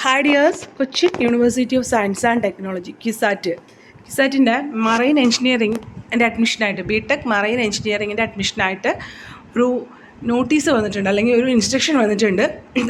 Hi dears, Cochin university of science and technology കിസാറ്റിൻ്റെ marine എഞ്ചിനീയറിംഗിൻ്റെ അഡ്മിഷനായിട്ട് ബിടെക് മറൈൻ എഞ്ചിനീയറിംഗിൻ്റെ അഡ്മിഷനായിട്ട് ഒരു നോട്ടീസ് വന്നിട്ടുണ്ട്, അല്ലെങ്കിൽ ഒരു ഇൻസ്ട്രക്ഷൻ വന്നിട്ടുണ്ട്.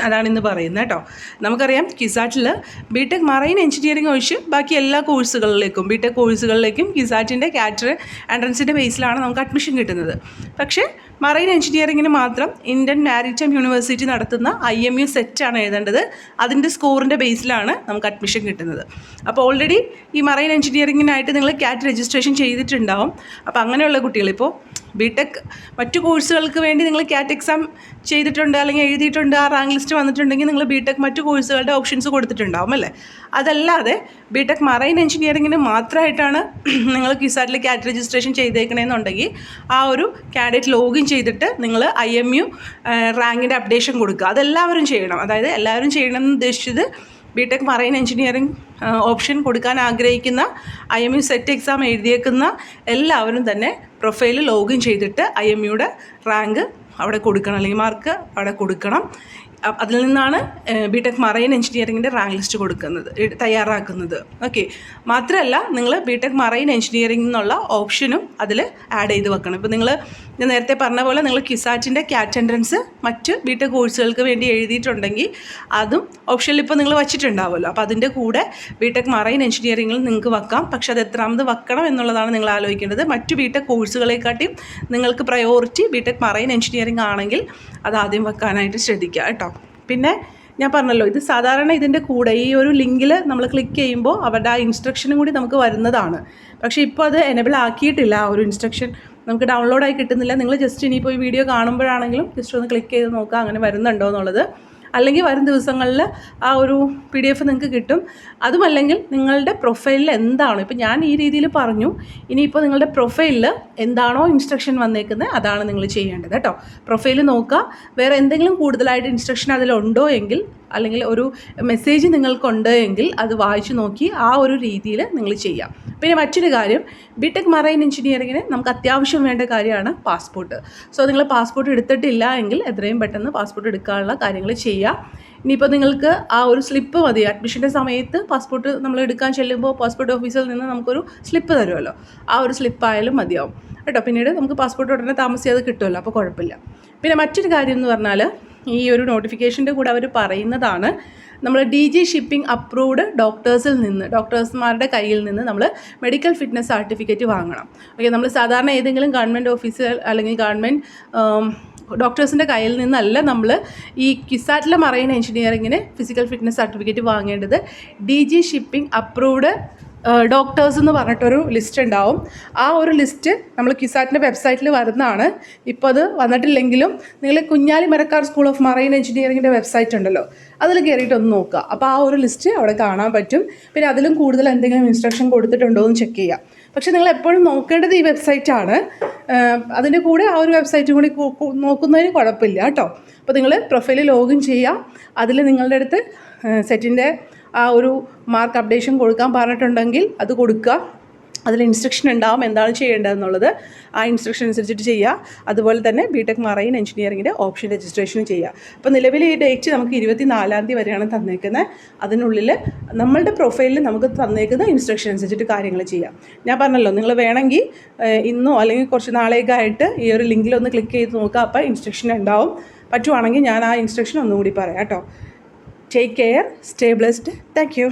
അതാണ് ഇന്ന് പറയുന്നത് കേട്ടോ. നമുക്കറിയാം കിസാറ്റിൽ ബിടെക് മറൈൻ എഞ്ചിനീയറിംഗ് ഒഴിച്ച് ബാക്കി എല്ലാ കോഴ്സുകളിലേക്കും ബിടെക് കോഴ്സുകളിലേക്കും കിസാറ്റിൻ്റെ കാറ്റർ എൻട്രൻസിൻ്റെ ബേസിലാണ് നമുക്ക് അഡ്മിഷൻ കിട്ടുന്നത്. പക്ഷേ മറൈൻ എഞ്ചിനീയറിങ്ങിന് മാത്രം ഇന്ത്യൻ മാരിടൈം യൂണിവേഴ്സിറ്റി നടത്തുന്ന IMU സെറ്റാണ് എഴുതേണ്ടത്. അതിൻ്റെ സ്കോറിൻ്റെ ബേസിലാണ് നമുക്ക് അഡ്മിഷൻ കിട്ടുന്നത്. അപ്പോൾ ഓൾറെഡി ഈ മറൈൻ എഞ്ചിനീയറിങ്ങിനായിട്ട് നിങ്ങൾ കാറ്റ് രജിസ്ട്രേഷൻ ചെയ്തിട്ടുണ്ടാവും. അപ്പോൾ അങ്ങനെയുള്ള കുട്ടികൾ ഇപ്പോൾ ബിടെക് മറ്റു കോഴ്സുകൾക്ക് വേണ്ടി നിങ്ങൾ കാറ്റ് എക്സാം ചെയ്തിട്ടുണ്ട് അല്ലെങ്കിൽ എഴുതിയിട്ടുണ്ട്, ആ റാങ്ക് ലിസ്റ്റ് വന്നിട്ടുണ്ടെങ്കിൽ നിങ്ങൾ ബിടെക് മറ്റു കോഴ്സുകളുടെ ഓപ്ഷൻസ് കൊടുത്തിട്ടുണ്ടാവും അല്ലേ. അതല്ലാതെ ബിടെക് മറൈൻ എഞ്ചിനീയറിങ്ങിന് മാത്രമായിട്ടാണ് നിങ്ങൾ കിസാറ്റിൽ കാറ്റ് രജിസ്ട്രേഷൻ ചെയ്തേക്കണമെന്നുണ്ടെങ്കിൽ ആ ഒരു കാൻഡിഡേറ്റ് ലോഗിൻ ചെയ്തിട്ട് നിങ്ങൾ IMU റാങ്കിൻ്റെ അപ്ഡേഷൻ കൊടുക്കുക. അതെല്ലാവരും ചെയ്യണം. അതായത് എല്ലാവരും ചെയ്യണമെന്ന് ഉദ്ദേശിച്ചത് ബിടെക് മറൈൻ എഞ്ചിനീയറിംഗ് ഓപ്ഷൻ കൊടുക്കാൻ ആഗ്രഹിക്കുന്ന IMU സെറ്റ് എക്സാം എഴുതിയേക്കുന്ന എല്ലാവരും തന്നെ പ്രൊഫൈൽ ലോഗിൻ ചെയ്തിട്ട് IMUയുടെ റാങ്ക് അവിടെ കൊടുക്കണം, അല്ലെങ്കിൽ മാർക്ക് അവിടെ കൊടുക്കണം. അതിൽ നിന്നാണ് ബിടെക് മറൈൻ എഞ്ചിനീയറിങ്ങിൻ്റെ റാങ്ക് ലിസ്റ്റ് തയ്യാറാക്കുന്നത്. ഓക്കെ, മാത്രമല്ല നിങ്ങൾ ബിടെക് മറൈൻ എഞ്ചിനീയറിംഗ് എന്നുള്ള ഓപ്ഷനും അതിൽ ആഡ് ചെയ്ത് വെക്കണം. ഇപ്പോൾ ഞാൻ നേരത്തെ പറഞ്ഞ പോലെ നിങ്ങൾ കിസാറ്റിൻ്റെ കാറ്റ് എൻട്രൻസ് മറ്റ് ബിടെക് കോഴ്സുകൾക്ക് വേണ്ടി എഴുതിയിട്ടുണ്ടെങ്കിൽ അതും ഓപ്ഷനിൽ ഇപ്പോൾ നിങ്ങൾ വച്ചിട്ടുണ്ടാവുമല്ലോ. അപ്പോൾ അതിൻ്റെ കൂടെ ബിടെക് മറൈൻ എഞ്ചിനീയറിംഗിൽ നിങ്ങൾക്ക് വെക്കാം. പക്ഷെ അത് എത്രാമത് വെക്കണം എന്നുള്ളതാണ് നിങ്ങൾ ആലോചിക്കേണ്ടത്. മറ്റു ബിടെക് കോഴ്സുകളെക്കാട്ടിയും നിങ്ങൾക്ക് പ്രയോറിറ്റി ബിടെക് മറൈൻ എഞ്ചിനീയറിംഗ് ആണെങ്കിൽ അത് ആദ്യം വെക്കാനായിട്ട് ശ്രദ്ധിക്കുക കേട്ടോ. പിന്നെ ഞാൻ പറഞ്ഞല്ലോ, ഇത് സാധാരണ ഇതിൻ്റെ കൂടെ ഈ ഒരു ലിങ്കിൽ നമ്മൾ ക്ലിക്ക് ചെയ്യുമ്പോൾ അവരുടെ ആ ഇൻസ്ട്രക്ഷനും കൂടി നമുക്ക് വരുന്നതാണ്. പക്ഷേ ഇപ്പോൾ അത് എനേബിൾ ആക്കിയിട്ടില്ല. ആ ഒരു ഇൻസ്ട്രക്ഷൻ നമുക്ക് ഡൗൺലോഡായി കിട്ടുന്നില്ല. നിങ്ങൾ ജസ്റ്റ് ഇനിയിപ്പോൾ ഈ വീഡിയോ കാണുമ്പോഴാണെങ്കിലും ജസ്റ്റ് ഒന്ന് ക്ലിക്ക് ചെയ്ത് നോക്കുക അങ്ങനെ വരുന്നുണ്ടോ എന്നുള്ളത്. അല്ലെങ്കിൽ വരും ദിവസങ്ങളിൽ ആ ഒരു PDF നിങ്ങൾക്ക് കിട്ടും. അതുമല്ലെങ്കിൽ നിങ്ങളുടെ പ്രൊഫൈലിൽ എന്താണോ, ഇപ്പോൾ ഞാൻ ഈ രീതിയിൽ പറഞ്ഞു, ഇനിയിപ്പോൾ നിങ്ങളുടെ പ്രൊഫൈലിൽ എന്താണോ ഇൻസ്ട്രക്ഷൻ വന്നേക്കുന്നത് അതാണ് നിങ്ങൾ ചെയ്യേണ്ടത് കേട്ടോ. പ്രൊഫൈൽ നോക്കുക, വേറെ എന്തെങ്കിലും കൂടുതലായിട്ട് ഇൻസ്ട്രക്ഷൻ അതിലുണ്ടോ എങ്കിൽ, അല്ലെങ്കിൽ ഒരു മെസ്സേജ് നിങ്ങൾക്കുണ്ട് എങ്കിൽ അത് വായിച്ചു നോക്കി ആ ഒരു രീതിയിൽ നിങ്ങൾ ചെയ്യാം. പിന്നെ മറ്റൊരു കാര്യം, ബിടെക് മറൈൻ എഞ്ചിനീയറിങ്ങിന് നമുക്ക് അത്യാവശ്യം വേണ്ട കാര്യമാണ് പാസ്പോർട്ട്. സോ നിങ്ങൾ പാസ്പോർട്ട് എടുത്തിട്ടില്ല എങ്കിൽ എത്രയും പെട്ടെന്ന് പാസ്പോർട്ട് എടുക്കാനുള്ള കാര്യങ്ങൾ ചെയ്യുക. ഇനിയിപ്പോൾ നിങ്ങൾക്ക് ആ ഒരു സ്ലിപ്പ് മതി. അഡ്മിഷൻ്റെ സമയത്ത് പാസ്പോർട്ട് നമ്മൾ എടുക്കാൻ ചെല്ലുമ്പോൾ പാസ്പോർട്ട് ഓഫീസിൽ നിന്ന് നമുക്കൊരു സ്ലിപ്പ് തരുമല്ലോ, ആ ഒരു സ്ലിപ്പായാലും മതിയാവും കേട്ടോ. പിന്നീട് നമുക്ക് പാസ്പോർട്ട് ഉടനെ താമസിയാതെ കിട്ടുമല്ലോ, അപ്പോൾ കുഴപ്പമില്ല. പിന്നെ മറ്റൊരു കാര്യം എന്ന് പറഞ്ഞാൽ, ഈ ഒരു നോട്ടിഫിക്കേഷൻ്റെ കൂടെ അവർ പറയുന്നതാണ്, നമ്മൾ DG ഷിപ്പിംഗ് അപ്രൂവ്ഡ് ഡോക്ടേഴ്സ്മാരുടെ കയ്യിൽ നിന്ന് നമ്മൾ മെഡിക്കൽ ഫിറ്റ്നസ് സർട്ടിഫിക്കറ്റ് വാങ്ങണം. ഓക്കെ, നമ്മൾ സാധാരണ ഏതെങ്കിലും ഗവൺമെൻറ് ഓഫീസ് അല്ലെങ്കിൽ ഗവൺമെൻറ് ഡോക്ടേഴ്സിൻ്റെ കയ്യിൽ നിന്നല്ല നമ്മൾ ഈ കിസാറ്റിലെ മറൈൻ എഞ്ചിനീയറിങ്ങിന് ഫിസിക്കൽ ഫിറ്റ്നസ് സർട്ടിഫിക്കറ്റ് വാങ്ങേണ്ടത്. DG ഷിപ്പിംഗ് അപ്രൂവ്ഡ് ഡോക്ടേഴ്സ് എന്ന് പറഞ്ഞിട്ടൊരു ലിസ്റ്റ് ഉണ്ടാവും. ആ ഒരു ലിസ്റ്റ് നമ്മൾ കിസാറ്റിൻ്റെ വെബ്സൈറ്റിൽ വരുന്നതാണ്. ഇപ്പോൾ അത് വന്നിട്ടില്ലെങ്കിലും നിങ്ങൾ Kunjali Marakkar school of marine എഞ്ചിനീയറിങ്ങിൻ്റെ വെബ്സൈറ്റ് ഉണ്ടല്ലോ, അതിൽ കയറിയിട്ടൊന്ന് നോക്കുക. അപ്പോൾ ആ ഒരു ലിസ്റ്റ് അവിടെ കാണാൻ പറ്റും. പിന്നെ അതിലും കൂടുതൽ എന്തെങ്കിലും ഇൻസ്ട്രക്ഷൻ കൊടുത്തിട്ടുണ്ടോ എന്ന് ചെക്ക് ചെയ്യാം. പക്ഷേ നിങ്ങൾ എപ്പോഴും നോക്കേണ്ടത് ഈ വെബ്സൈറ്റാണ്. അതിൻ്റെ കൂടെ ആ ഒരു വെബ്സൈറ്റും കൂടി നോക്കുന്നതിന് കുഴപ്പമില്ല കേട്ടോ. അപ്പോൾ നിങ്ങൾ പ്രൊഫൈൽ ലോഗിൻ ചെയ്യുക. അതിൽ നിങ്ങളുടെ അടുത്ത് സെറ്റിൻ്റെ ആ ഒരു മാർക്ക് അപ്ഡേഷൻ കൊടുക്കാൻ പറഞ്ഞിട്ടുണ്ടെങ്കിൽ അത് കൊടുക്കുക. അതിൽ ഇൻസ്ട്രക്ഷൻ ഉണ്ടാവും എന്താണ് ചെയ്യേണ്ടതെന്നുള്ളത്. ആ ഇൻസ്ട്രക്ഷൻ അനുസരിച്ചിട്ട് ചെയ്യുക. അതുപോലെ തന്നെ ബിടെക് മറൈൻ എഞ്ചിനീയറിങ്ങിൻ്റെ ഓപ്ഷൻ രജിസ്ട്രേഷനും ചെയ്യുക. അപ്പോൾ നിലവിൽ ഈ ഡേറ്റ് നമുക്ക് 24-ാം തീയതി വരെയാണ് തന്നേക്കുന്നത്. അതിനുള്ളിൽ നമ്മളുടെ പ്രൊഫൈലിൽ നമുക്ക് തന്നേക്കുന്ന ഇൻസ്ട്രക്ഷൻ അനുസരിച്ചിട്ട് കാര്യങ്ങൾ ചെയ്യാം. ഞാൻ പറഞ്ഞല്ലോ, നിങ്ങൾ വേണമെങ്കിൽ ഇന്നോ അല്ലെങ്കിൽ കുറച്ച് നാളേക്കായിട്ട് ഈ ഒരു ലിങ്കിലൊന്ന് ക്ലിക്ക് ചെയ്ത് നോക്കുക. അപ്പോൾ ഇൻസ്ട്രക്ഷൻ ഉണ്ടാവും. പറ്റുവാണെങ്കിൽ ഞാൻ ആ ഇൻസ്ട്രക്ഷൻ ഒന്നും കൂടി പറയാം കേട്ടോ. Take care, stay blessed. Thank you.